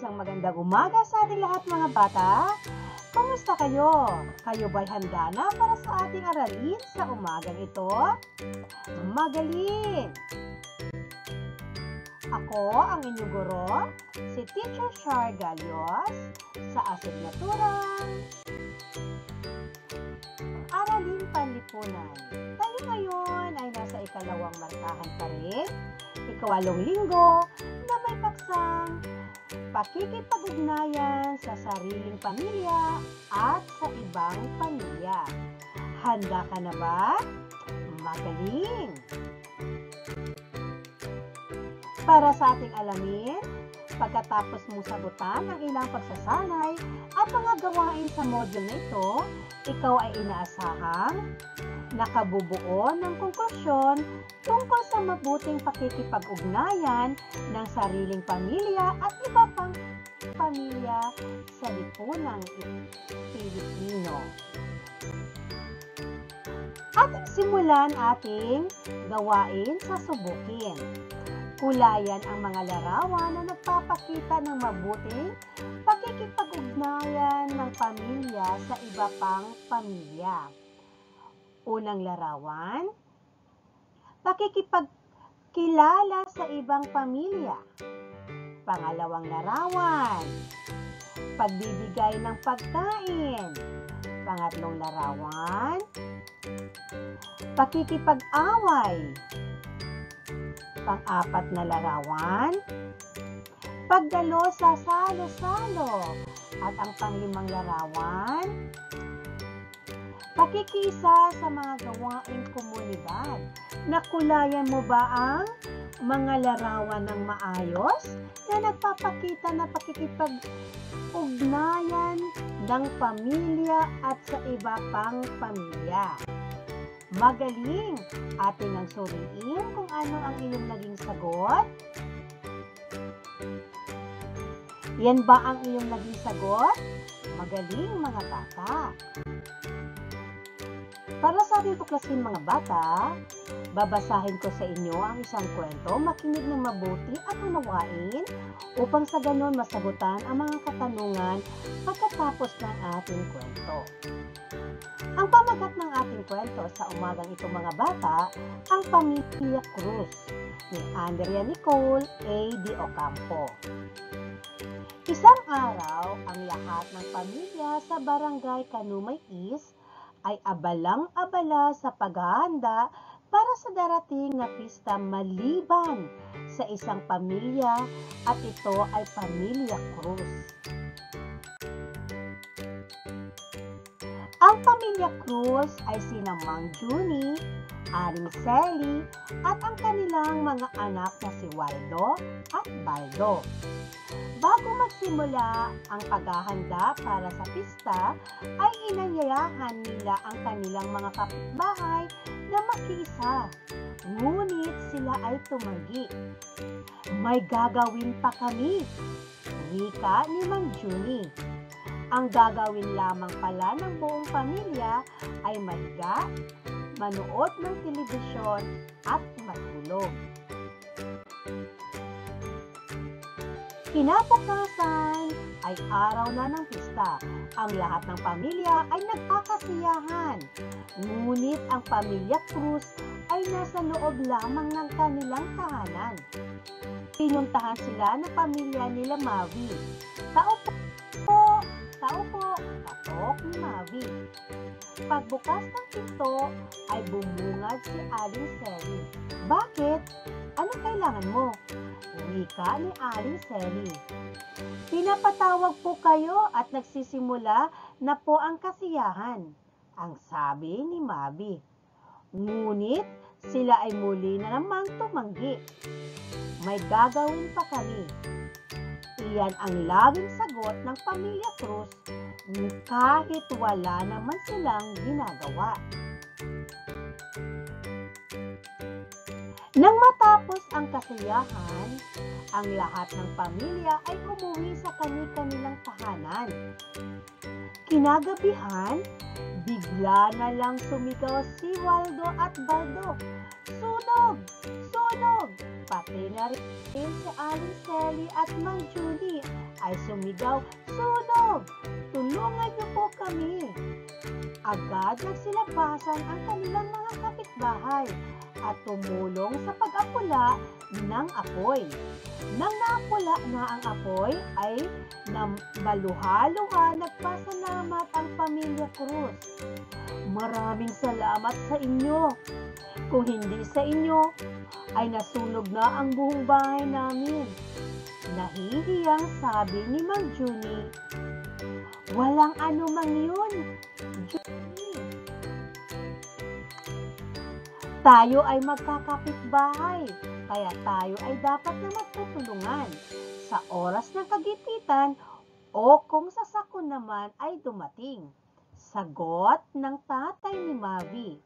Isang magandang umaga sa ating lahat mga bata. Kumusta kayo? Kayo ba'y handa na para sa ating aralin sa umagang ito? Magaling! Ako ang inyong guro, si Teacher Char Galios sa asignaturang Aralin Panlipunan. Tayo ngayon ay nasa ikalawang markahan pa rin, ikawalong linggo na may paksang pakikipag-ugnayan sa sariling pamilya at sa ibang pamilya. Handa ka na ba? Magaling! Para sa ating alamin, pagkatapos mong sagutan ang ilang pagsasanay at mga gawain sa module na ito, ikaw ay inaasahang nakabubuo ng konklusyon tungkol sa mabuting pakikipag-ugnayan ng sariling pamilya at iba pang pamilya sa lipunang Pilipino. Ating simulan ating gawain sa subukin. Kulayan ang mga larawan na nagpapakita ng mabuting pakikipag-ugnayan ng pamilya sa iba pang pamilya. Unang larawan, pakikipagkilala sa ibang pamilya. Pangalawang larawan, pagbibigay ng pagkain. Pangatlong larawan, pakikipag-away. Pang-apat na larawan, pagdalo sa salo-salo. At ang panglimang larawan, pakikisa sa mga gawaing komunidad. Nakulayan mo ba ang mga larawan ng maayos na nagpapakita na pakikipag-ugnayan ng pamilya at sa iba pang pamilya? Magaling! Ating ang suriin kung ano ang iyong naging sagot. Yan ba ang iyong naging sagot? Magaling mga bata! Para sa ating tuklasin mga bata, babasahin ko sa inyo ang isang kwento, makinig ng mabuti at unawain upang sa ganon masagutan ang mga katanungan pagkatapos ng ating kwento. Ang pamagat ng ating kwento sa umagang ito mga bata, ang Pamilya Cruz ni Andrea Nicole A. de Ocampo. Isang araw, ang lahat ng pamilya sa barangay Kanumay East ay abalang-abala sa paghahanda para sa darating na pista maliban sa isang pamilya at ito ay Pamilya Cruz. Ang Pamilya Cruz ay sina Mang Juni, Aling Sally at ang kanilang mga anak na si Waldo at Baldo. Bago magsimula ang paghahanda para sa pista, ay inanyayahan nila ang kanilang mga kapitbahay na makiisa. Ngunit sila ay tumanggi. May gagawin pa kami, wika ni Mang Juni. Ang gagawin lamang pala ng buong pamilya ay mahiga, manood ng telebisyon at matulog. Kinabukasan ay araw na ng pista. Ang lahat ng pamilya ay nagkakasiyahan. Ngunit ang Pamilya Cruz ay nasa loob lamang ng kanilang tahanan. Pinuntahan sila ng pamilya nila Mavi. Tao po, katok ni Mavi. Pagbukas ng pinto ay bumungad si Aling Sally. Bakit? Anong kailangan mo? Wika ni Aling Sally. Pinapatawag po kayo at nagsisimula na po ang kasiyahan, ang sabi ni Mavi. Ngunit sila ay muli na namang tumanggi. May gagawin pa kami. Iyan ang laging sagot ng Pamilya Cruz kahit wala naman silang ginagawa. Nang matapos ang kasiyahan, ang lahat ng pamilya ay umuwi sa kani-kanilang tahanan. Kinagabihan, bigla na lang sumigaw si Waldo at Baldo. Sunog! Sunog! Pati na rin si Aling Selly at Mang Julie ay sumigaw, "Sunog! Tulungan niyo po kami!" Agad nagsilabasan ang kanilang mga kapitbahay at tumulong sa pag-apula ng apoy. Nang naapula na ang apoy ay baluha-luha nagpasalamat ang pamilya Cruz. "Maraming salamat sa inyo. Kung hindi sa inyo, ay nasunog na ang buong bahay namin." Nahihiyang sabi ni Mang Junie, "Walang anumang yun, Junie. Tayo ay magkakapitbahay, kaya tayo ay dapat na magtutulungan sa oras ng kagipitan o kung sa sakon naman ay dumating." Sagot ng tatay ni Mavi.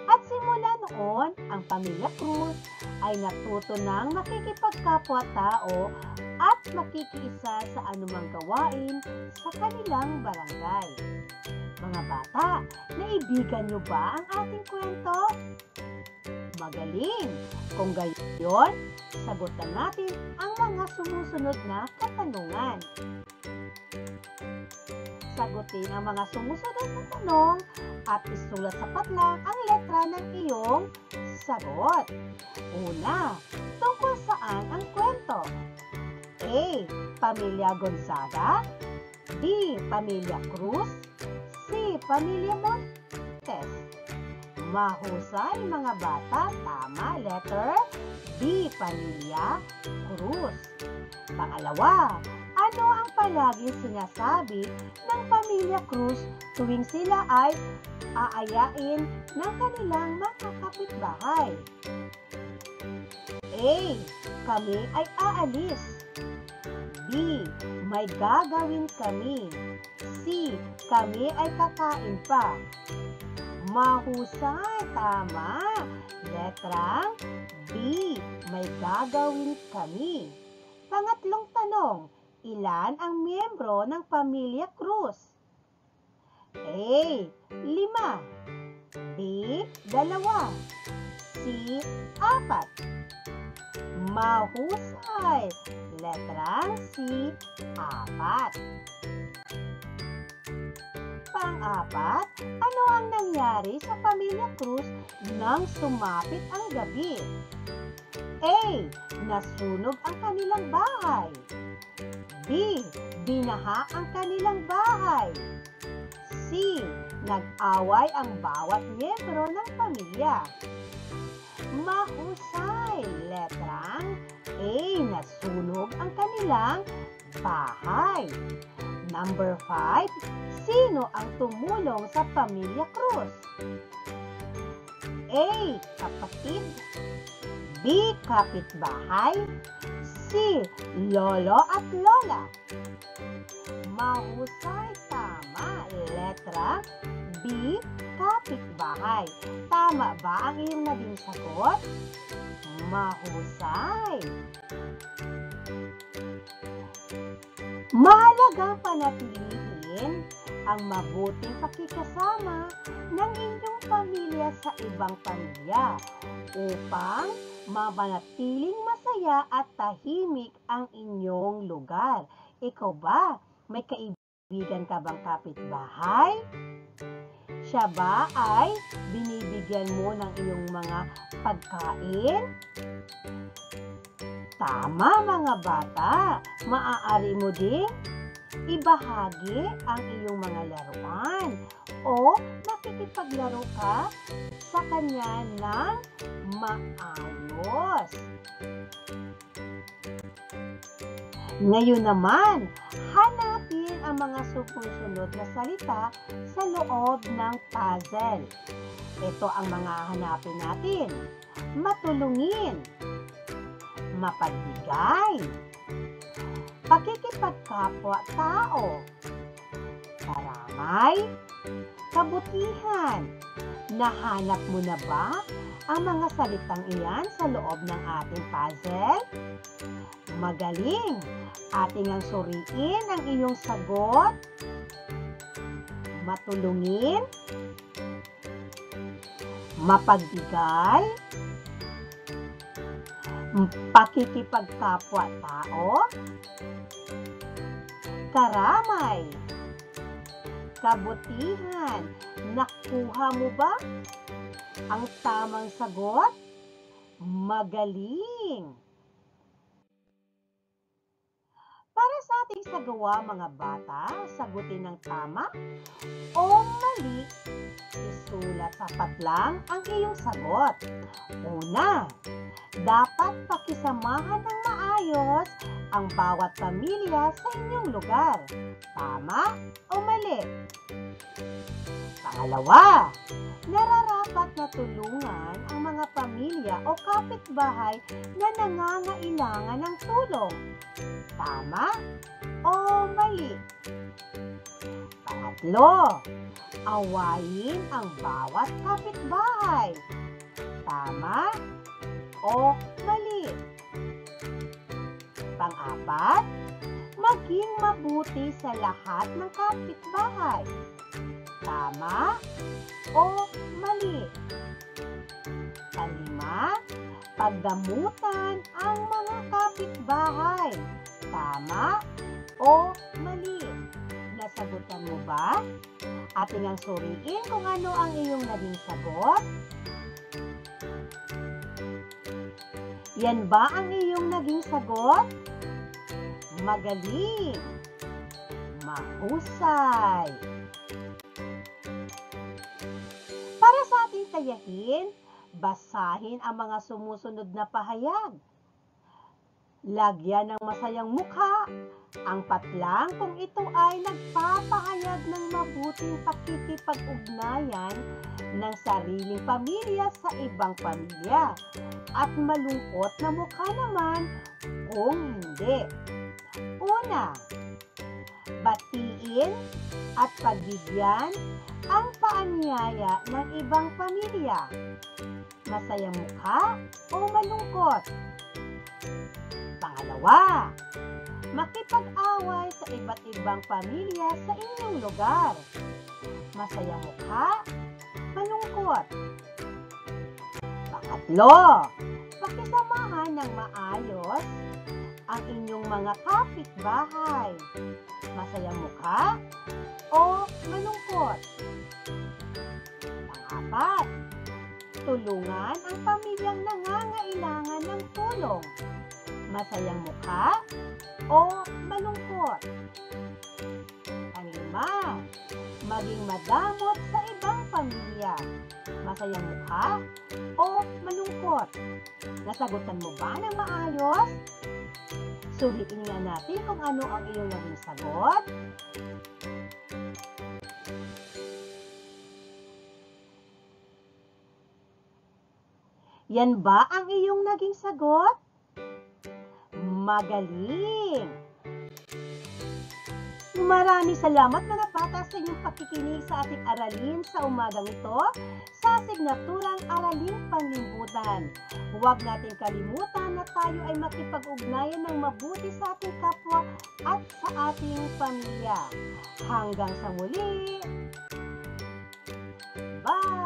At simula noon, ang pamilya Cruz ay natuto ng makikipagkapwa-tao at makikiisa sa anumang gawain sa kanilang barangay. Mga bata, naibigan niyo ba ang ating kwento? Magaling! Kung gayon, sagutan natin ang mga sumusunod na katanungan. Sagutin ang mga sumusunod na tanong at isulat sa patlang ang letra ng iyong sagot. Una, tungkol saan ang kwento? A. Pamilya Gonzaga. B. Pamilya Cruz. C. Pamilya Montes. Mahusay mga bata, tama, letter B. Pamilya Cruz. Pangalawa, ano ang palaging sinasabi ng pamilya Cruz tuwing sila ay aayain ng kanilang mga kapitbahay? A. Kami ay aalis. B. May gagawin kami. C. Kami ay kakain pa. Mahusay, tama. Letrang B. May gagawin kami. Pangatlong tanong, ilan ang miyembro ng pamilya Cruz? A. 5. B. 2. C. 4. Mahusay. Letrang C. 4. Pang-apat, ano ang nangyari sa pamilya Cruz nang sumapit ang gabi? A. Nasunog ang kanilang bahay. B. Binaha ang kanilang bahay. C. Nag-away ang bawat miyembro ng pamilya. Mahusay. Letrang A. Nasunog ang kanilang bahay. Number 5. Sino ang tumulong sa pamilya Cruz? A. Kapatid. B. Kapitbahay. C. Lolo at lola. Mahusay, tama. Letra B. Kapitbahay. Tama ba ang iyong naging sagot? Mahusay. Mahalagang panatilihin ang mabuting pakikasama ng inyong pamilya sa ibang pamilya upang mamanatiling masaya at tahimik ang inyong lugar. Ikaw ba, may kaibigan ka bang kapitbahay? Siya ba ay binibigyan mo ng iyong mga pagkain? Tama mga bata, maaari mo ding ibahagi ang iyong mga laruan o makikipaglaro ka sa kanya ng maayos. Ngayon naman, hanapin ang mga sumusunod na salita sa loob ng puzzle. Ito ang mga hanapin natin. Matulungin, mapagbigay, pakikipagkapwa-tao, karamay, kabutihan. Nahanap mo na ba ang mga salitang iyan sa loob ng ating puzzle? Magaling! Ating ang suriin ang iyong sagot. Matulungin, mapagbigay, pakikipagkapwa-tao, karamay, kabutihan. Nakuha mo ba ang tamang sagot? Magaling! Para sa ating sagawa mga bata, sagutin ng tama o mali, isulat sa patlang ang iyong sagot. Una, dapat pakisamahan ng maayos ang bawat pamilya sa inyong lugar. Tama o mali? Pangalawa, nararapat na tulungan ang mga pamilya o kapitbahay na nangangailangan ng tulong. Tama o mali? Pangatlo, awayin ang bawat kapitbahay. Tama o mali? Pang-apat, maging mabuti sa lahat ng kapitbahay. Tama o mali? Palima, pagdamutan ang mga kapitbahay. Tama o mali? Nasagutan mo ba? Ating ang suriin kung ano ang iyong naging sagot. Yan ba ang iyong naging sagot? Magaling! Mahusay! Para sa ating tayahin, basahin ang mga sumusunod na pahayag. Lagyan ng masayang mukha ang patlang kung ito ay nagpapahayag ng mabuting pakikipag-ugnayan ng sariling pamilya sa ibang pamilya at malungkot na mukha naman kung hindi. Una, batiin at pagbigyan ang paanyaya ng ibang pamilya. Masayang mukha o malungkot? Pangalawa, makipag-away sa iba't ibang pamilya sa inyong lugar. Masayang mukha, malungkot? Pangatlo, pakisamahan ng maayos ang inyong mga kapitbahay. Masayang mukha o malungkot? Pang-apat, tulungan ang pamilyang nangangailangan ng tulong. Masayang mukha o malungkot? Panglima, maging madamot sa ibang pamilya. Masayang mukha o malungkot? Nasagutan mo ba ng maayos? Sulitin nga natin kung ano ang iyong naging sagot. Yan ba ang iyong naging sagot? Magaling! Maraming salamat mga bata sa inyong pakikinig sa ating aralin sa umagang ito sa asignaturang Araling Panlipunan. Huwag natin kalimutan na tayo ay makipag-ugnayan ng mabuti sa ating kapwa at sa ating pamilya. Hanggang sa muli! Bye!